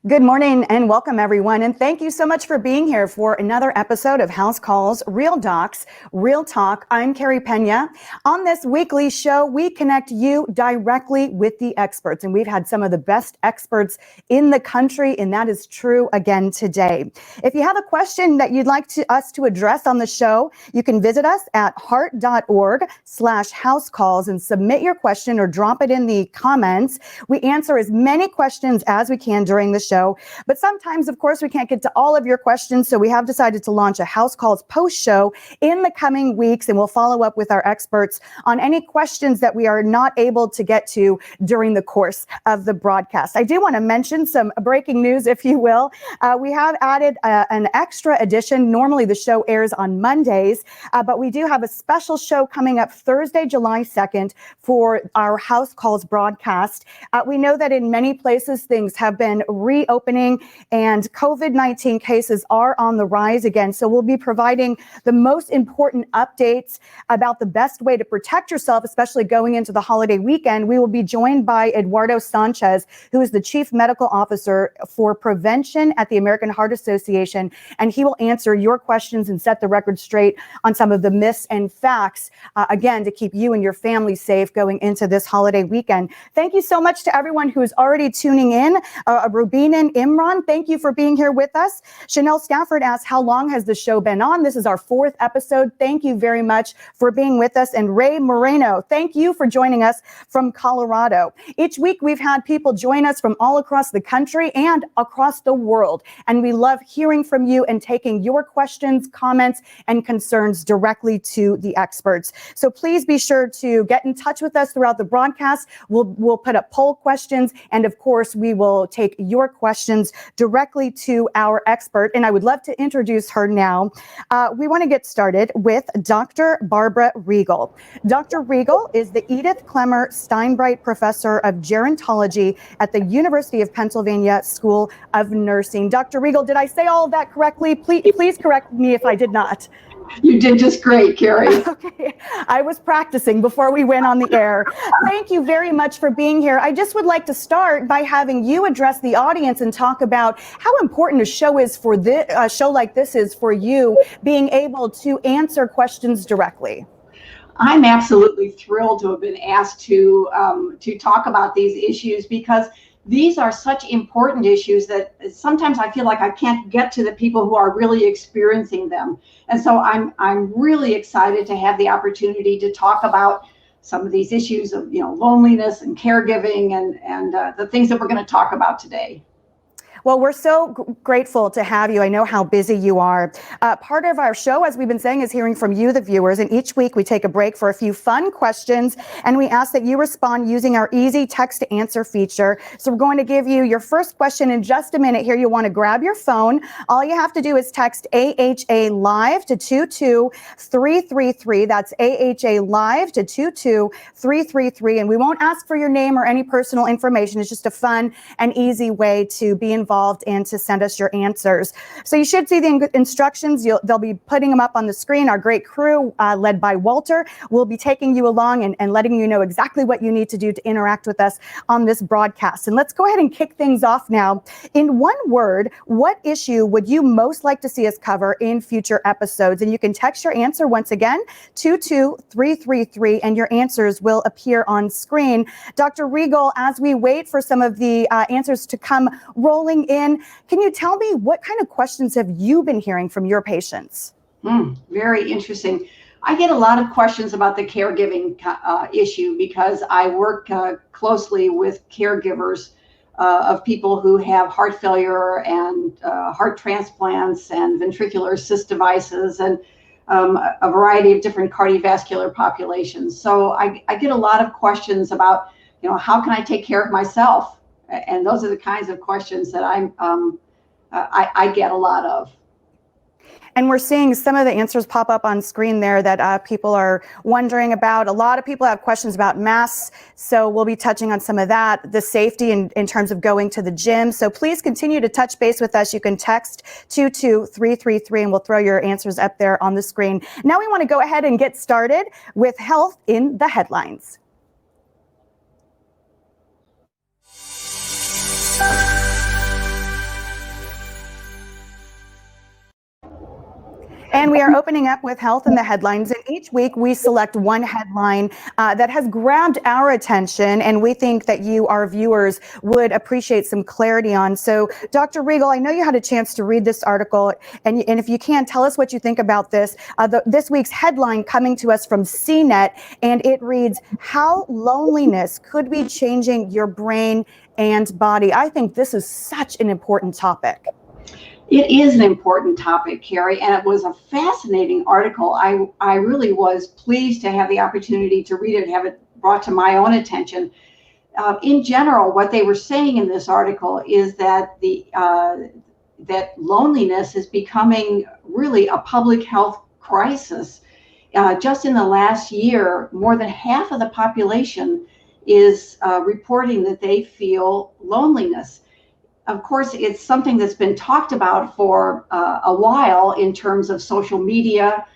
Good morning and welcome everyone. And thank you so much for being here for another episode of House Calls, Real Docs, Real Talk. I'm Carrie Pena. On this weekly show, we connect you directly with the experts. And we've had some of the best experts in the country. And that is true again today. If you have a question that you'd like us to address on the show, you can visit us at heart.org/housecalls and submit your question or drop it in the comments. We answer as many questions as we can during the show. But sometimes, of course, we can't get to all of your questions. So we have decided to launch a House Calls post show in the coming weeks. And we'll follow up with our experts on any questions that we are not able to get to during the course of the broadcast. I do want to mention some breaking news, if you will. We have added an extra edition. Normally the show airs on Mondays, but we do have a special show coming up Thursday, July 2nd for our House Calls broadcast. We know that in many places things have been reopening and COVID-19 cases are on the rise again. So we'll be providing the most important updates about the best way to protect yourself, especially going into the holiday weekend. We will be joined by Eduardo Sanchez, who is the Chief Medical Officer for Prevention at the American Heart Association. And he will answer your questions and set the record straight on some of the myths and facts, again, to keep you and your family safe going into this holiday weekend. Thank you so much to everyone who is already tuning in. Rubina and Imran, thank you for being here with us. Chanel Stafford asks, how long has the show been on? This is our 4th episode. Thank you very much for being with us. And Ray Moreno, thank you for joining us from Colorado. Each week we've had people join us from all across the country and across the world. And we love hearing from you and taking your questions, comments, and concerns directly to the experts. So please be sure to get in touch with us throughout the broadcast. We'll put up poll questions. And of course, we will take your questions directly to our expert. And I would love to introduce her now. We want to get started with Dr. Barbara Riegel. Dr. Riegel is the Edith Clemmer Steinbright Professor of Gerontology at the University of Pennsylvania School of Nursing. Dr. Riegel, did I say all of that correctly? Please correct me if I did not. You did just great, Carrie. Okay, I was practicing before we went on the air. Thank you very much for being here. I just would like to start by having you address the audience and talk about how important a show is for this, a show like this is for you, being able to answer questions directly. I'm absolutely thrilled to have been asked to talk about these issues because these are such important issues that sometimes I feel like I can't get to the people who are really experiencing them. And so I'm really excited to have the opportunity to talk about some of these issues of, loneliness and caregiving and the things that we're going to talk about today. Well, we're so grateful to have you. I know how busy you are. Part of our show, as we've been saying, is hearing from you, the viewers. And each week we take a break for a few fun questions. And we ask that you respond using our easy text to answer feature. So we're going to give you your first question in just a minute here. You'll want to grab your phone. All you have to do is text AHA Live to 22333. That's AHA Live to 22333. And we won't ask for your name or any personal information. It's just a fun and easy way to be involved and to send us your answers. So you should see the instructions. They'll be putting them up on the screen. Our great crew, led by Walter, will be taking you along and letting you know exactly what you need to do to interact with us on this broadcast. And let's go ahead and kick things off now. In one word, what issue would you most like to see us cover in future episodes? And you can text your answer once again, 22333, and your answers will appear on screen. Dr. Riegel, as we wait for some of the answers to come rolling in, can you tell me what kind of questions have you been hearing from your patients? Very interesting. I get a lot of questions about the caregiving issue because I work closely with caregivers of people who have heart failure and heart transplants and ventricular assist devices and a variety of different cardiovascular populations. So I get a lot of questions about, how can I take care of myself? And those are the kinds of questions that I get a lot of. And we're seeing some of the answers pop up on screen there that people are wondering about. A lot of people have questions about masks, so we'll be touching on some of that, the safety in terms of going to the gym. So please continue to touch base with us. You can text 22333 and we'll throw your answers up there on the screen. Now we want to go ahead and get started with health in the headlines. And we are opening up with health in the headlines. And each week we select one headline that has grabbed our attention and we think that you, our viewers, would appreciate some clarity on. So, Dr. Regal, I know you had a chance to read this article, and if you can, tell us what you think about this. This week's headline coming to us from CNET, and it reads, "How loneliness could be changing your brain and body." I think this is such an important topic. It is an important topic, Carrie, and it was a fascinating article. I really was pleased to have the opportunity to read it and have it brought to my own attention. In general, what they were saying in this article is that that loneliness is becoming really a public health crisis. Just in the last year, more than half of the population is reporting that they feel loneliness. Of course, it's something that's been talked about for a while in terms of social media,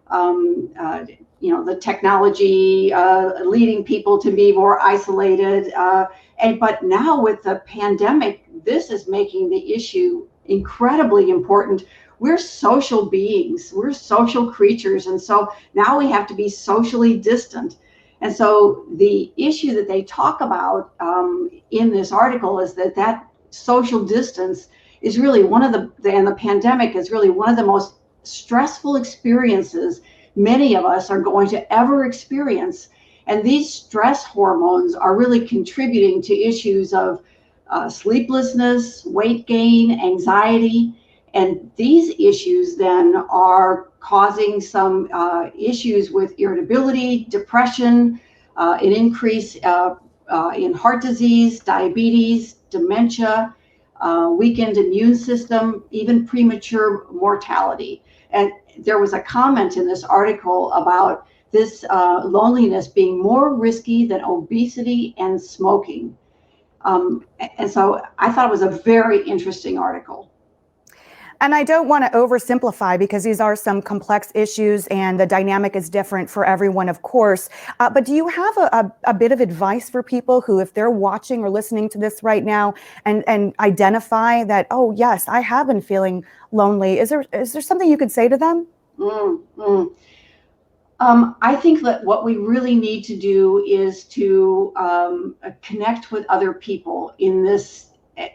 the technology leading people to be more isolated. But now with the pandemic, this is making the issue incredibly important. We're social beings, we're social creatures. And so now we have to be socially distant. And so the issue that they talk about in this article is that social distance is really and the pandemic is really one of the most stressful experiences many of us are going to ever experience. And these stress hormones are really contributing to issues of sleeplessness, weight gain, anxiety. And these issues then are causing some issues with irritability, depression, an increase in heart disease, diabetes, dementia, weakened immune system, even premature mortality. And there was a comment in this article about this loneliness being more risky than obesity and smoking. And so I thought it was a very interesting article. And I don't want to oversimplify because these are some complex issues and the dynamic is different for everyone, of course. But do you have a bit of advice for people who, if they're watching or listening to this right now and identify that, oh, yes, I have been feeling lonely. Is there something you could say to them? I think that what we really need to do is to connect with other people in this.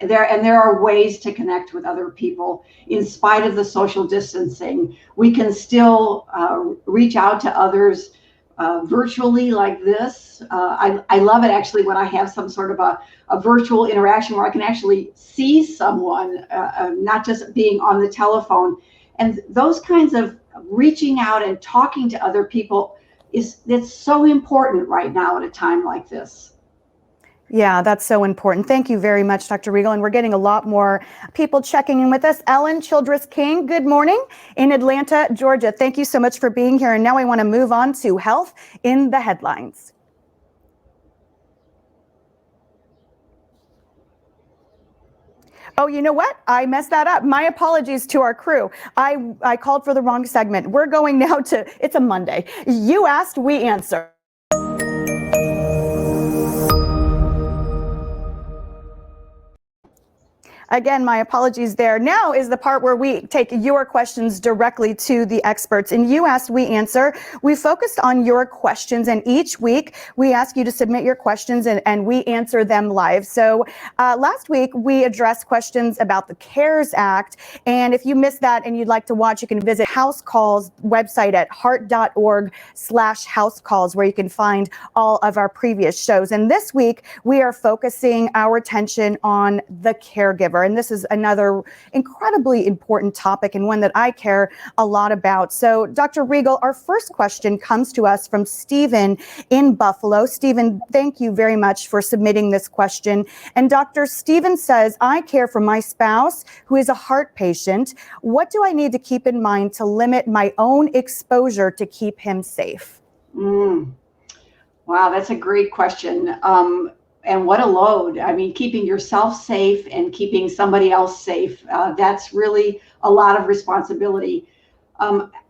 There are ways to connect with other people in spite of the social distancing. We can still reach out to others virtually like this. I love it actually when I have some sort of a virtual interaction where I can actually see someone, not just being on the telephone. And those kinds of reaching out and talking to other people that's so important right now at a time like this. Yeah, that's so important. Thank you very much, Dr. Regal. And we're getting a lot more people checking in with us. Ellen Childress King, good morning in Atlanta, Georgia. Thank you so much for being here. And now I want to move on to health in the headlines. Oh, you know what? I messed that up. My apologies to our crew. I called for the wrong segment. We're going now to, it's a Monday. You asked, we answer. Again, my apologies there. Now is the part where we take your questions directly to the experts. And You Asked, We Answer. We focused on your questions, and each week we ask you to submit your questions and we answer them live. So last week we addressed questions about the CARES Act. And if you missed that and you'd like to watch, you can visit House Calls website at heart.org/housecalls, where you can find all of our previous shows. And this week we are focusing our attention on the caregiver. And this is another incredibly important topic and one that I care a lot about. So, Dr. Regal, our first question comes to us from Stephen in Buffalo. Stephen, thank you very much for submitting this question. And Dr. Stephen says, I care for my spouse who is a heart patient. What do I need to keep in mind to limit my own exposure to keep him safe? Wow, that's a great question. And what a load. I mean, keeping yourself safe and keeping somebody else safe, that's really a lot of responsibility.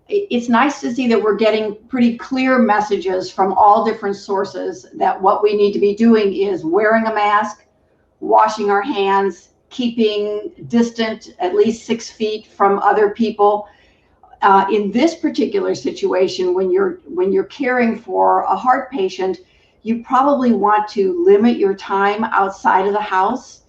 It's nice to see that we're getting pretty clear messages from all different sources that what we need to be doing is wearing a mask, washing our hands, keeping distant at least 6 feet from other people. in this particular situation, when you're caring for a heart patient, you probably want to limit your time outside of the house,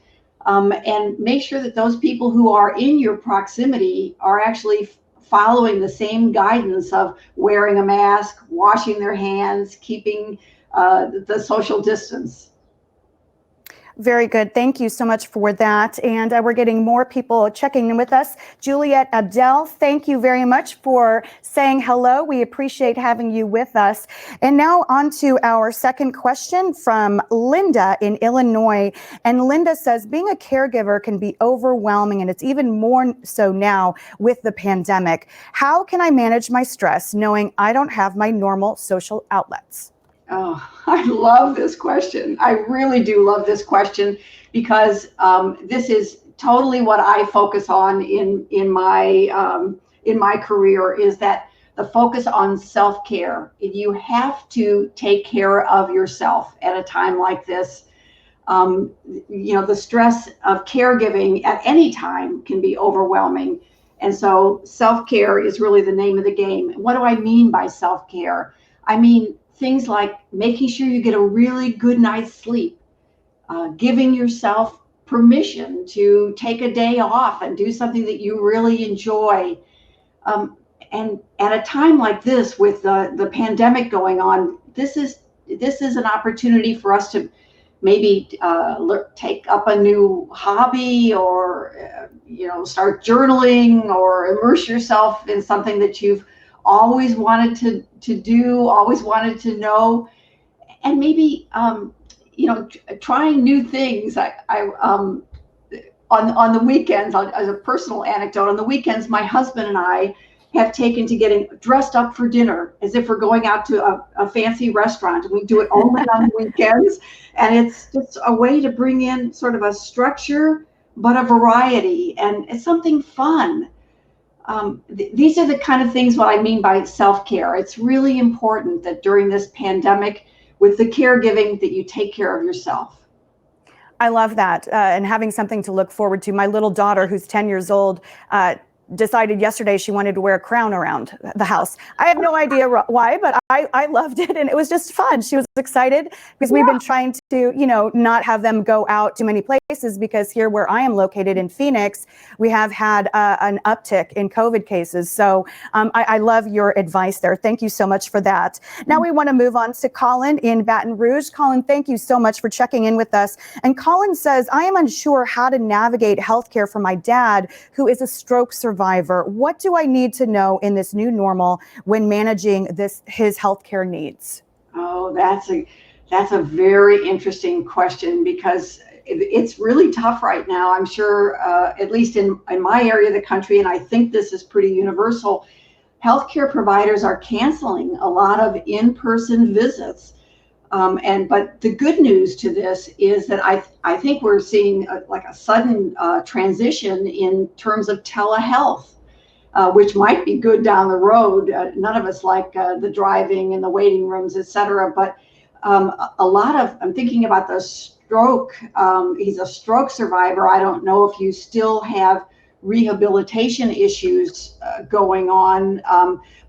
and make sure that those people who are in your proximity are actually following the same guidance of wearing a mask, washing their hands, keeping the social distance. Very good. Thank you so much for that. And we're getting more people checking in with us. Juliet Adele, thank you very much for saying hello. We appreciate having you with us. And now on to our second question from Linda in Illinois. And Linda says, being a caregiver can be overwhelming, and it's even more so now with the pandemic. How can I manage my stress knowing I don't have my normal social outlets? Oh, I love this question. I really do love this question, because this is totally what I focus on in my career, is that the focus on self-care. You have to take care of yourself at a time like this. The stress of caregiving at any time can be overwhelming. And so self-care is really the name of the game. What do I mean by self-care? I mean things like making sure you get a really good night's sleep, giving yourself permission to take a day off and do something that you really enjoy. And at a time like this, with the pandemic going on, this is an opportunity for us to maybe take up a new hobby, or start journaling, or immerse yourself in something that you've always wanted to do, always wanted to know, and maybe trying new things. I on the weekends, as a personal anecdote, on the weekends, my husband and I have taken to getting dressed up for dinner, as if we're going out to a fancy restaurant. And we do it only on the weekends, and it's just a way to bring in sort of a structure, but a variety, and it's something fun. These are the kind of things what I mean by self-care. It's really important that during this pandemic, with the caregiving, that you take care of yourself. I love that, and having something to look forward to. My little daughter, who's 10 years old, decided yesterday she wanted to wear a crown around the house. I have no idea why, but I loved it, and it was just fun. She was excited because we've been trying to, not have them go out to many places, because here where I am located in Phoenix, we have had an uptick in COVID cases. So I love your advice there. Thank you so much for that. Now we want to move on to Colin in Baton Rouge. Colin, thank you so much for checking in with us. And Colin says, I am unsure how to navigate healthcare for my dad, who is a stroke survivor. What do I need to know in this new normal when managing his healthcare needs? Oh, that's a very interesting question, because it's really tough right now. I'm sure, at least in my area of the country, and I think this is pretty universal, healthcare providers are canceling a lot of in-person visits. But the good news to this is that I think we're seeing a sudden transition in terms of telehealth, which might be good down the road. None of us like the driving and the waiting rooms, et cetera. But I'm thinking about the stroke. He's a stroke survivor. I don't know if you still have rehabilitation issues going on,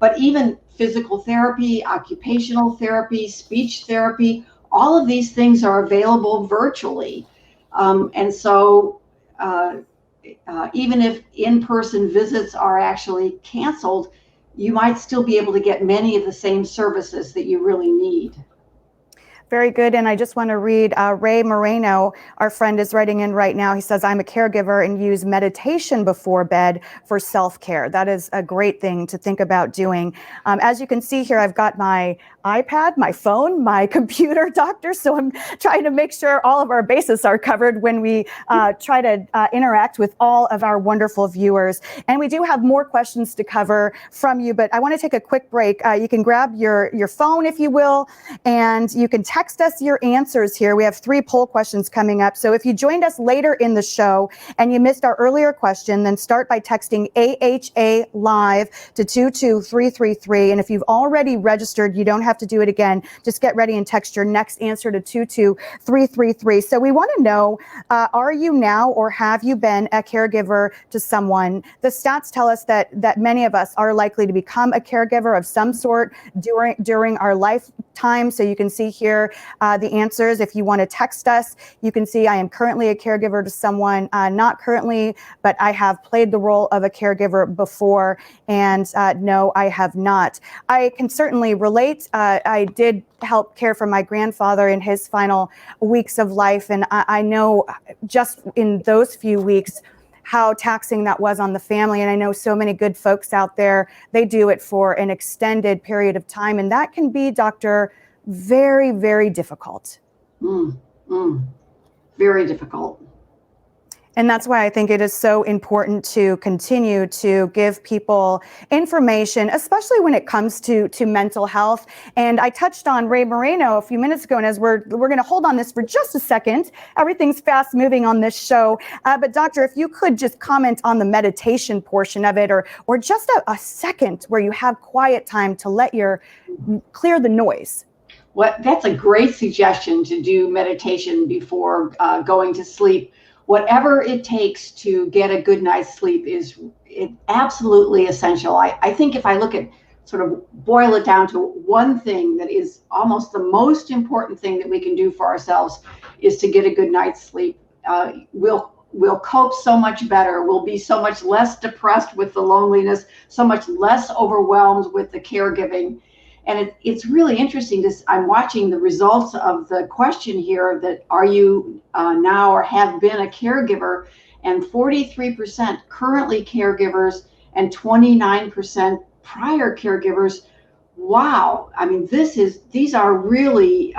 but even physical therapy, occupational therapy, speech therapy, all of these things are available virtually. And so even if in-person visits are actually canceled, you might still be able to get many of the same services that you really need. Very good. And I just want to read Ray Moreno, our friend, is writing in right now. He says, I'm a caregiver and use meditation before bed for self-care. That is a great thing to think about doing. As you can see here, I've got my iPad, my phone, my computer, doctor. So I'm trying to make sure all of our bases are covered when we try to interact with all of our wonderful viewers. And we do have more questions to cover from you, but I want to take a quick break. You can grab your phone, if you will, and you can text us your answers here. We have 3 poll questions coming up. So if you joined us later in the show and you missed our earlier question, then start by texting AHA live to 22333. And if you've already registered, you don't have to do it again. Just get ready and text your next answer to 22333. So we want to know, are you now or have you been a caregiver to someone? The stats tell us that many of us are likely to become a caregiver of some sort during our lifetime. So you can see here the answers. If you want to text us, you can see I am currently a caregiver to someone, not currently, but I have played the role of a caregiver before, and no, I have not. I can certainly relate. I did help care for my grandfather in his final weeks of life, and I know just in those few weeks how taxing that was on the family. And I know so many good folks out there, they do it for an extended period of time. And that can be, doctor, very, very difficult. Very difficult. And that's why I think it is so important to continue to give people information, especially when it comes to mental health. And I touched on Ray Moreno a few minutes ago, and as we're going to hold on this for just a second. Everything's fast moving on this show. But doctor, if you could just comment on the meditation portion of it, or just a second where you have quiet time to let clear the noise. Well, that's a great suggestion, to do meditation before going to sleep. Whatever it takes to get a good night's sleep is absolutely essential. I think if I look at, sort of boil it down to one thing that is almost the most important thing that we can do for ourselves, is to get a good night's sleep. We'll cope so much better. We'll be so much less depressed with the loneliness, so much less overwhelmed with the caregiving. And it's really interesting. I'm watching the results of the question here, that are you now or have been a caregiver, and 43% currently caregivers and 29% prior caregivers. Wow. I mean, these are really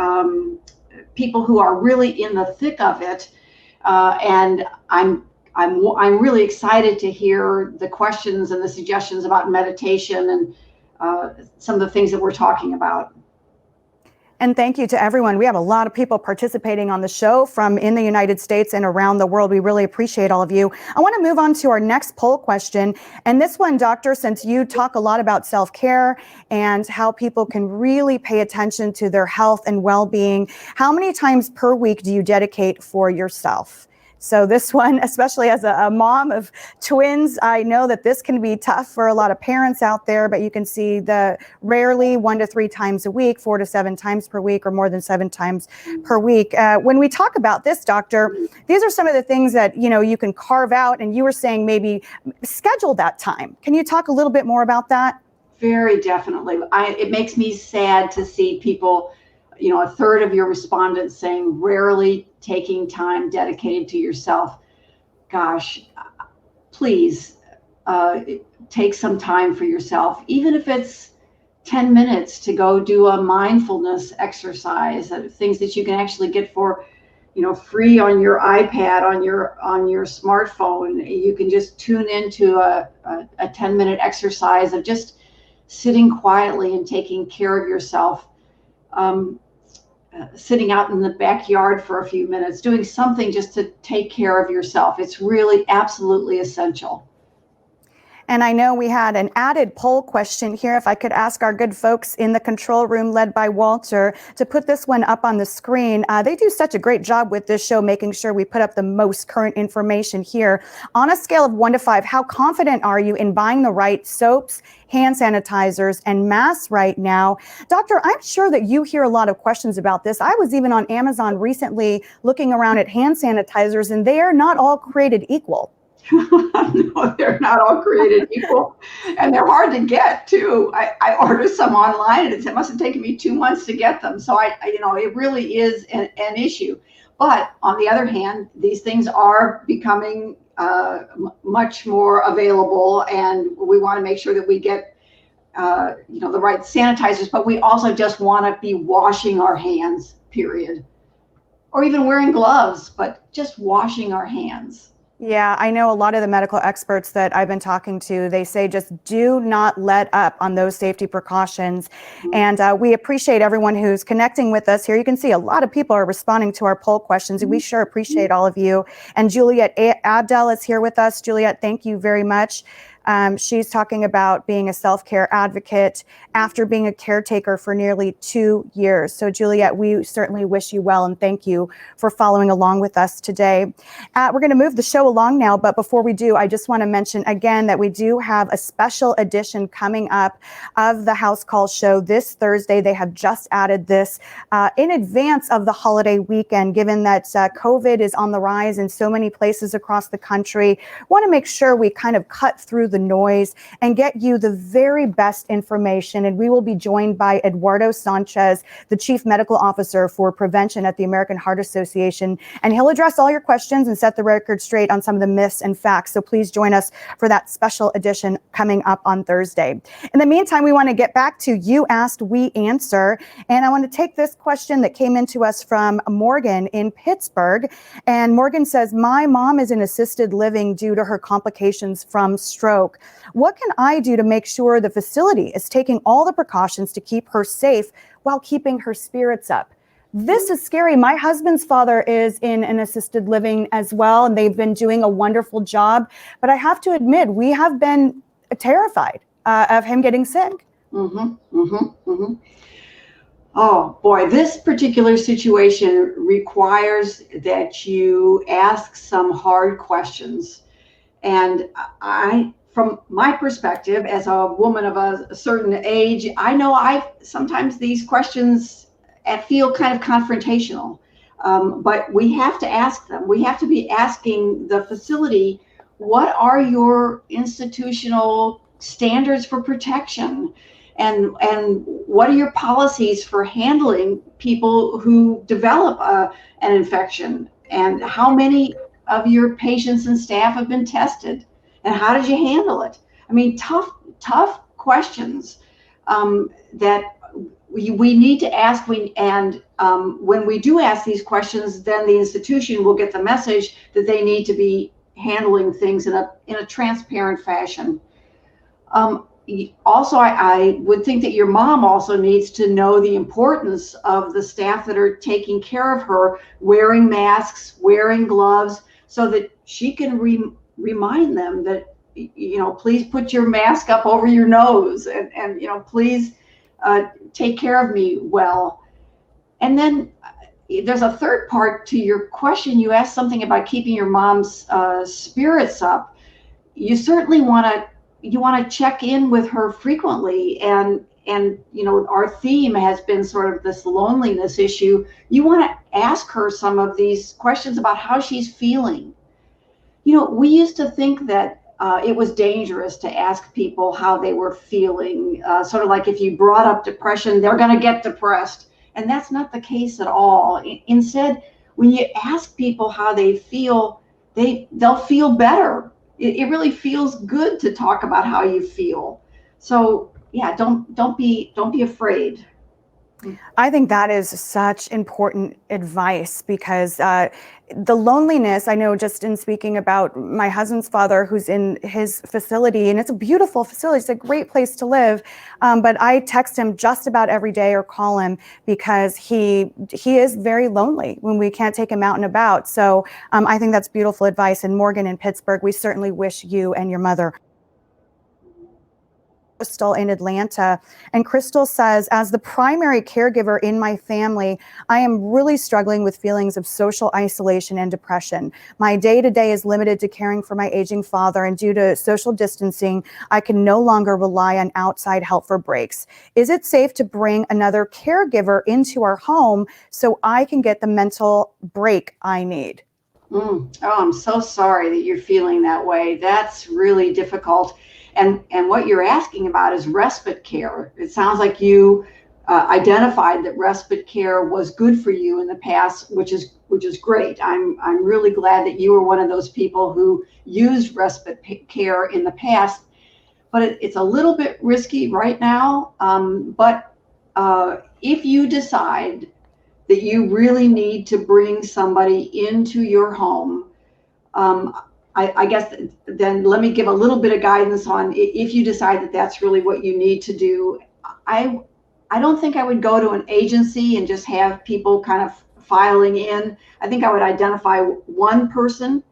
people who are really in the thick of it. And I'm really excited to hear the questions and the suggestions about meditation and some of the things that we're talking about. And thank you to everyone. We have a lot of people participating on the show from in the United States and around the world. We really appreciate all of you. I want to move on to our next poll question. And this one, doctor, since you talk a lot about self-care and how people can really pay attention to their health and well-being, how many times per week do you dedicate for yourself? So this one, especially as a mom of twins, I know that this can be tough for a lot of parents out there, but you can see the rarely 1 to 3 times a week, 4 to 7 times per week, or more than 7 times per week. When we talk about this, doctor, these are some of the things that, you can carve out, and you were saying maybe schedule that time. Can you talk a little bit more about that? Very definitely. It makes me sad to see people, a third of your respondents saying rarely taking time dedicated to yourself. Gosh, please take some time for yourself, even if it's 10 minutes to go do a mindfulness exercise, things that you can actually get for, free on your iPad, on your smartphone. You can just tune into a 10-minute exercise of just sitting quietly and taking care of yourself. Sitting out in the backyard for a few minutes, doing something just to take care of yourself. It's really absolutely essential. And I know we had an added poll question here. If I could ask our good folks in the control room led by Walter to put this one up on the screen. They do such a great job with this show, making sure we put up the most current information here. On a scale of 1 to 5, how confident are you in buying the right soaps, hand sanitizers, and masks right now? Doctor, I'm sure that you hear a lot of questions about this. I was even on Amazon recently looking around at hand sanitizers, and they are not all created equal. No, they're not all created equal, and they're hard to get too. I ordered some online, and it must have taken me 2 months to get them. So it really is an issue. But on the other hand, these things are becoming much more available, and we want to make sure that we get the right sanitizers. But we also just want to be washing our hands, period, or even wearing gloves, but just washing our hands. Yeah, I know a lot of the medical experts that I've been talking to, they say just do not let up on those safety precautions. And we appreciate everyone who's connecting with us here. You can see a lot of people are responding to our poll questions, and we sure appreciate all of you. And Juliet Abdel is here with us. Juliet, thank you very much. She's talking about being a self-care advocate after being a caretaker for nearly 2 years. So Juliet, we certainly wish you well and thank you for following along with us today. We're going to move the show along now, but before we do, I just want to mention again that we do have a special edition coming up of the House Call show this Thursday. They have just added this in advance of the holiday weekend, given that COVID is on the rise in so many places across the country. Want to make sure we kind of cut through the noise and get you the very best information. And we will be joined by Eduardo Sanchez, the Chief Medical Officer for Prevention at the American Heart Association. And he'll address all your questions and set the record straight on some of the myths and facts. So please join us for that special edition coming up on Thursday. In the meantime, we want to get back to You Asked, We Answer. And I want to take this question that came into us from Morgan in Pittsburgh. And Morgan says, my mom is in assisted living due to her complications from stroke. What can I do to make sure the facility is taking all the precautions to keep her safe while keeping her spirits up? This is scary. My husband's father is in an assisted living as well, and they've been doing a wonderful job. But I have to admit, we have been terrified of him getting sick. Oh boy, this particular situation requires that you ask some hard questions. And from my perspective, as a woman of a certain age, I know sometimes these questions feel kind of confrontational, but we have to ask them. We have to be asking the facility, what are your institutional standards for protection? And what are your policies for handling people who develop an infection? And how many of your patients and staff have been tested? And how did you handle it? I mean, tough questions that we need to ask. When we do ask these questions, then the institution will get the message that they need to be handling things in a transparent fashion. Also, I would think that your mom also needs to know the importance of the staff that are taking care of her, wearing masks, wearing gloves, so that she can remind them that, please put your mask up over your nose and please take care of me well. And then there's a third part to your question. You asked something about keeping your mom's spirits up. You certainly want to check in with her frequently, and our theme has been sort of this loneliness issue. You want to ask her some of these questions about how she's feeling. We used to think that it was dangerous to ask people how they were feeling, sort of like if you brought up depression, they're going to get depressed. And that's not the case at all. Instead, when you ask people how they feel, they'll feel better. It really feels good to talk about how you feel. So yeah, don't be afraid. I think that is such important advice because the loneliness, I know just in speaking about my husband's father who's in his facility, and it's a beautiful facility, it's a great place to live, but I text him just about every day or call him because he is very lonely when we can't take him out and about. So I think that's beautiful advice. And Morgan in Pittsburgh, we certainly wish you and your mother. Crystal in Atlanta. And Crystal says, as the primary caregiver in my family, I am really struggling with feelings of social isolation and depression. My day-to-day is limited to caring for my aging father, and due to social distancing, I can no longer rely on outside help for breaks. Is it safe to bring another caregiver into our home so I can get the mental break I need? Oh, I'm so sorry that you're feeling that way. That's really difficult. And what you're asking about is respite care. It sounds like you identified that respite care was good for you in the past, which is great. I'm really glad that you were one of those people who used respite care in the past. But it's a little bit risky right now. But if you decide that you really need to bring somebody into your home, I guess then let me give a little bit of guidance on if you decide that that's really what you need to do. I don't think I would go to an agency and just have people kind of filing in. I think I would identify one person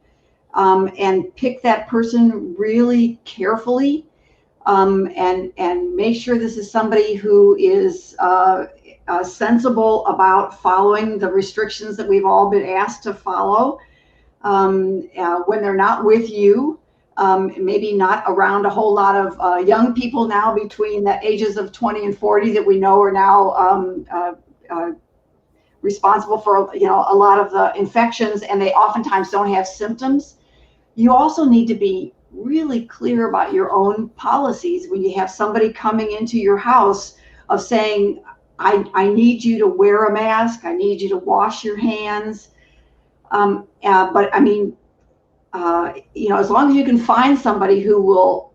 and pick that person really carefully, and make sure this is somebody who is sensible about following the restrictions that we've all been asked to follow when they're not with you. Maybe not around a whole lot of young people now between the ages of 20 and 40 that we know are now responsible for a lot of the infections, and they oftentimes don't have symptoms. You also need to be really clear about your own policies when you have somebody coming into your house of saying, I need you to wear a mask, I need you to wash your hands. But I mean, as long as you can find somebody who will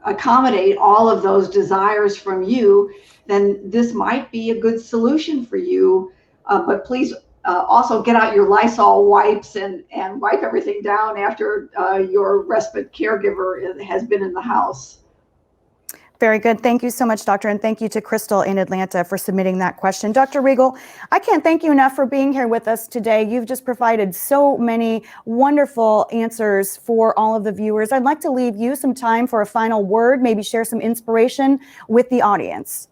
accommodate all of those desires from you, then this might be a good solution for you. But please also get out your Lysol wipes and wipe everything down after your respite caregiver has been in the house. Very good. Thank you so much, Doctor. And thank you to Crystal in Atlanta for submitting that question. Dr. Riegel, I can't thank you enough for being here with us today. You've just provided so many wonderful answers for all of the viewers. I'd like to leave you some time for a final word, maybe share some inspiration with the audience.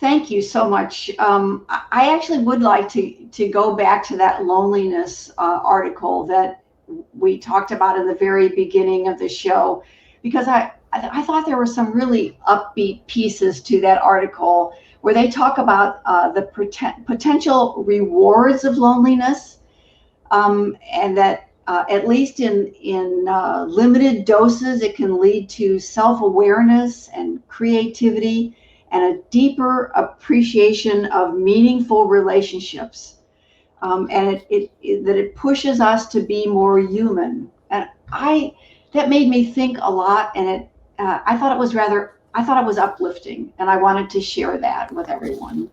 Thank you so much. I actually would like to go back to that loneliness article that we talked about in the very beginning of the show, because I thought there were some really upbeat pieces to that article where they talk about the potential rewards of loneliness, and that at least in limited doses, it can lead to self-awareness and creativity and a deeper appreciation of meaningful relationships, and that it pushes us to be more human. And that made me think a lot, and I thought it was uplifting, and I wanted to share that with everyone.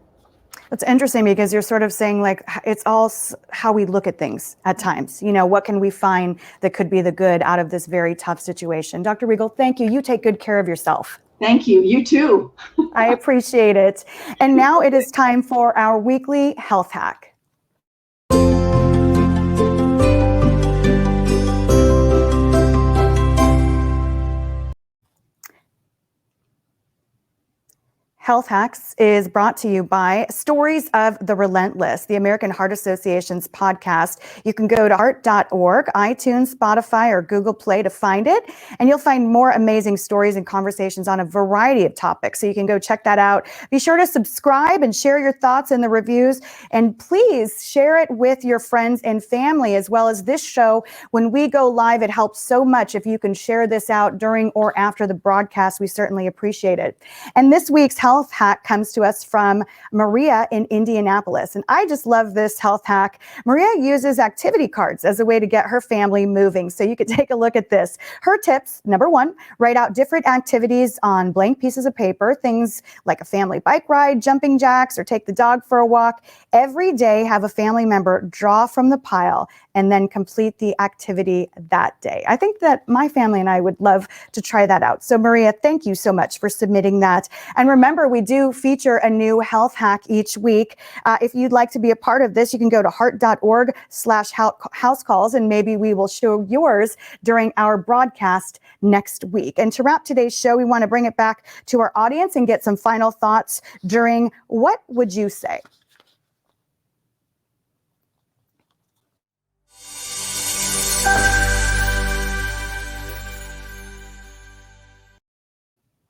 It's interesting because you're sort of saying, like, it's all how we look at things at times. What can we find that could be the good out of this very tough situation? Dr. Riegel, thank you. You take good care of yourself. Thank you. You too. I appreciate it. And now it is time for our weekly health hack. Health Hacks is brought to you by Stories of the Relentless, the American Heart Association's podcast. You can go to heart.org, iTunes, Spotify, or Google Play to find it, and you'll find more amazing stories and conversations on a variety of topics. So you can go check that out. Be sure to subscribe and share your thoughts in the reviews, and please share it with your friends and family, as well as this show. When we go live, it helps so much if you can share this out during or after the broadcast. We certainly appreciate it. And this week's health hack comes to us from Maria in Indianapolis. And I just love this health hack. Maria uses activity cards as a way to get her family moving. So you could take a look at this. Her tips: number one, write out different activities on blank pieces of paper, things like a family bike ride, jumping jacks, or take the dog for a walk. Every day, have a family member draw from the pile and then complete the activity that day. I think that my family and I would love to try that out. So Maria, thank you so much for submitting that. And remember, we do feature a new health hack each week. If you'd like to be a part of this, you can go to heart.org/house calls, and maybe we will show yours during our broadcast next week. And to wrap today's show, we want to bring it back to our audience and get some final thoughts during What Would You Say?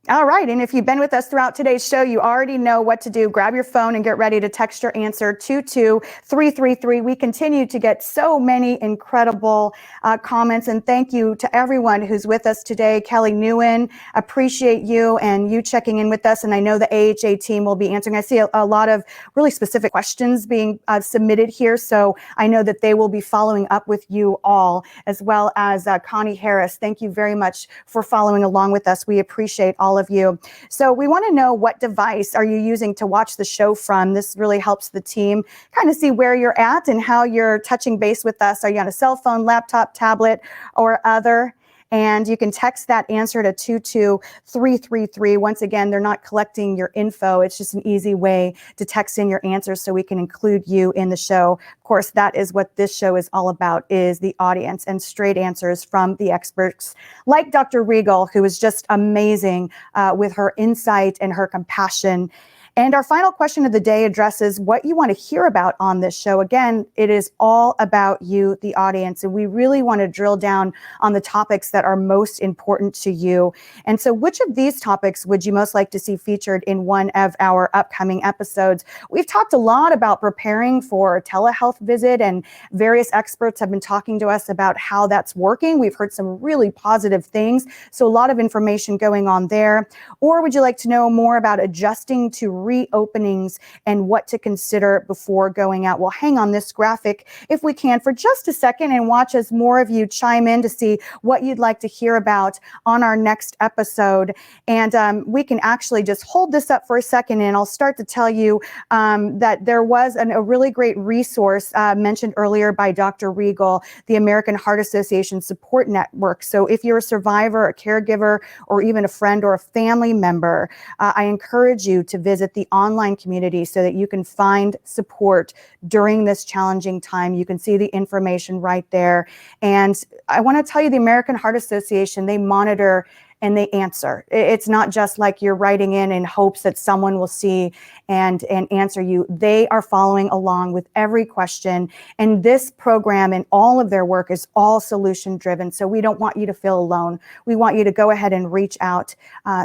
All right. And if you've been with us throughout today's show, you already know what to do. Grab your phone and get ready to text your answer 22333. We continue to get so many incredible comments. And thank you to everyone who's with us today. Kelly Newen, appreciate you and you checking in with us. And I know the AHA team will be answering. I see a lot of really specific questions being submitted here. So I know that they will be following up with you all, as well as Connie Harris. Thank you very much for following along with us. We appreciate all all of you. So we want to know, what device are you using to watch the show from? This really helps the team kind of see where you're at and how you're touching base with us. Are you on a cell phone, laptop, tablet, or other? And you can text that answer to 22333. Once again, they're not collecting your info. It's just an easy way to text in your answers so we can include you in the show. Of course, that is what this show is all about, is the audience and straight answers from the experts like Dr. Regal, who is just amazing with her insight and her compassion. And our final question of the day addresses what you want to hear about on this show. Again, it is all about you, the audience, and we really want to drill down on the topics that are most important to you. And so which of these topics would you most like to see featured in one of our upcoming episodes? We've talked a lot about preparing for a telehealth visit, and various experts have been talking to us about how that's working. We've heard some really positive things, so a lot of information going on there. Or would you like to know more about adjusting to reopenings and what to consider before going out? Well, hang on this graphic, if we can, for just a second, and watch as more of you chime in to see what you'd like to hear about on our next episode. And we can actually just hold this up for a second, and I'll start to tell you that there was a really great resource mentioned earlier by Dr. Regal, the American Heart Association Support Network. So if you're a survivor, a caregiver, or even a friend or a family member, I encourage you to visit the online community so that you can find support during this challenging time. You can see the information right there. And I want to tell you, the American Heart Association, they monitor and they answer. It's not just like you're writing in hopes that someone will see and answer you. They are following along with every question. And this program and all of their work is all solution driven. So we don't want you to feel alone. We want you to go ahead and reach out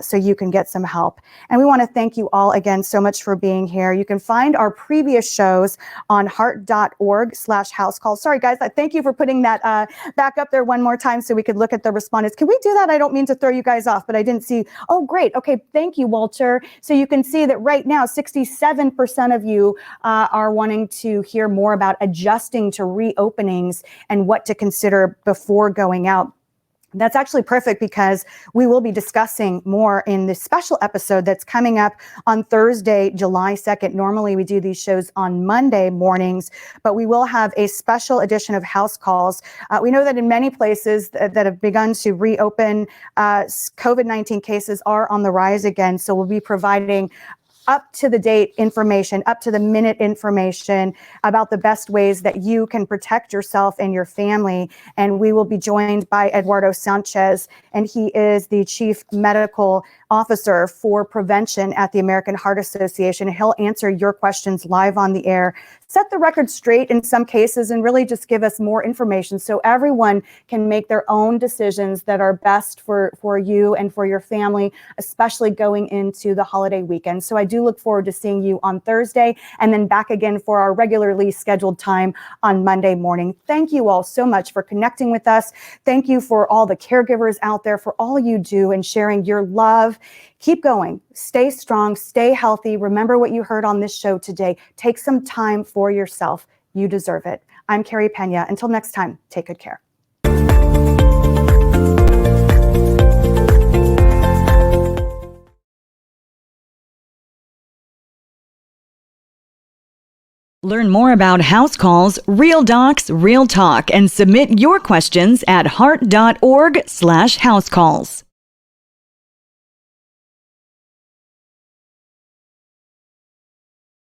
so you can get some help. And we want to thank you all again so much for being here. You can find our previous shows on heart.org/housecall. Sorry, guys. Thank you for putting that back up there one more time so we could look at the respondents. Can we do that? I don't mean to throw you guys off, but I didn't see. Oh, great. Okay. Thank you, Walter. So you can see that right now, 67% of you are wanting to hear more about adjusting to reopenings and what to consider before going out. That's actually perfect, because we will be discussing more in this special episode that's coming up on Thursday, July 2nd. Normally we do these shows on Monday mornings, but we will have a special edition of House Calls. We know that in many places that have begun to reopen, COVID-19 cases are on the rise again. So we'll be providing up to the date information, up to the minute information about the best ways that you can protect yourself and your family. And we will be joined by Eduardo Sanchez, and he is the Chief Medical Officer for Prevention at the American Heart Association. He'll answer your questions live on the air, set the record straight in some cases, and really just give us more information so everyone can make their own decisions that are best for you and for your family, especially going into the holiday weekend. So I do look forward to seeing you on Thursday, and then back again for our regularly scheduled time on Monday morning. Thank you all so much for connecting with us. Thank you for all the caregivers out there, for all you do and sharing your love. Keep going. Stay strong. Stay healthy. Remember what you heard on this show today. Take some time for yourself. You deserve it. I'm Carrie Pena. Until next time, take good care. Learn more about House Calls, Real Docs, Real Talk, and submit your questions at heart.org/housecalls.